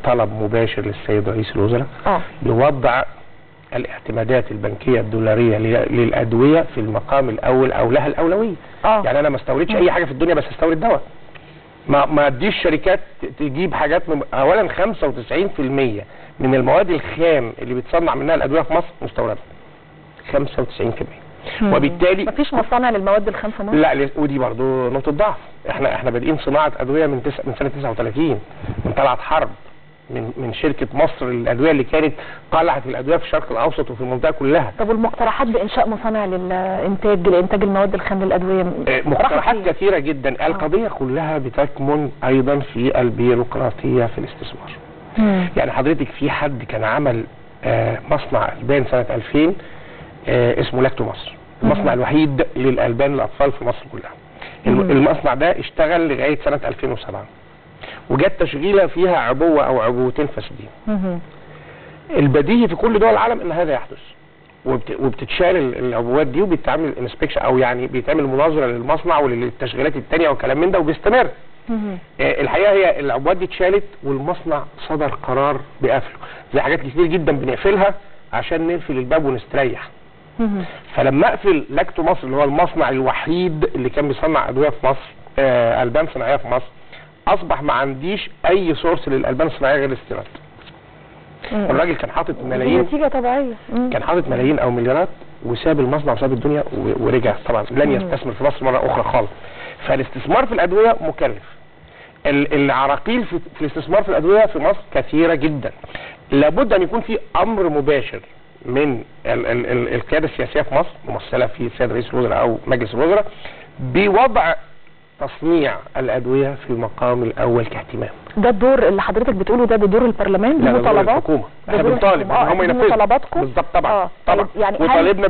طلب مباشر للسيد رئيس الوزراء لوضع الاعتمادات البنكيه الدولاريه للادويه في المقام الاول او لها الاولويه. يعني انا ما استوردش اي حاجه في الدنيا، بس استورد دواء. ما اديش شركات تجيب حاجات اولا 95% من المواد الخام اللي بتصنع منها الادويه في مصر مستورده. 95%. وبالتالي مفيش مصانع للمواد الخام في مصر؟ لا، ودي برضه نقطه ضعف. احنا بادئين صناعه ادويه من سنه 39 من طلعت حرب من شركه مصر للادويه اللي كانت طلعت الادويه في الشرق الاوسط وفي المنطقه كلها. طب والمقترحات بانشاء مصانع لانتاج المواد الخام للادويه؟ مقترحات كثيره جدا. القضيه كلها بتكمن ايضا في البيروقراطيه في الاستثمار. يعني حضرتك في حد كان عمل مصنع البان سنه 2000 اسمه لاكتو مصر، المصنع الوحيد للالبان للاطفال في مصر كلها. المصنع ده اشتغل لغايه سنه 2007 وجت تشغيله فيها عبوه او عبوتين فاسدين. البديهي في كل دول العالم ان هذا يحدث، وبتتشال العبوات دي وبيتعمل انسبكشن او يعني بيتعمل مناظره للمصنع وللتشغيلات الثانيه وكلام من ده وبيستمر. الحقيقه هي العبوات دي اتشالت والمصنع صدر قرار بقفله، زي حاجات كتير جدا بنقفلها عشان نقفل الباب ونستريح. فلما اقفل لاكتو مصر اللي هو المصنع الوحيد اللي كان بيصنع ادويه في مصر، البان صناعيه في مصر، اصبح ما عنديش اي سورس للالبان الصناعيه غير الاستيراد. الراجل كان حاطط ملايين، نتيجه طبيعيه، كان حاطط ملايين او مليارات وساب المصنع وساب الدنيا ورجع. طبعا لن يستثمر في مصر مره اخرى خالص. فالاستثمار في الادويه مكلف. العراقيل في الاستثمار في الادويه في مصر كثيره جدا. لابد ان يكون في امر مباشر من القياده السياسيه في مصر ممثله في السيد رئيس الوزراء او مجلس الوزراء بوضع تصنيع الادويه في المقام الاول كاهتمام. ده الدور اللي حضرتك بتقوله، ده دور البرلمان؟ لا، ده دور الحكومه. احنا بنطالب ان هم ينفذوا مطالباتكم بالظبط. طبعا يعني وطالبنا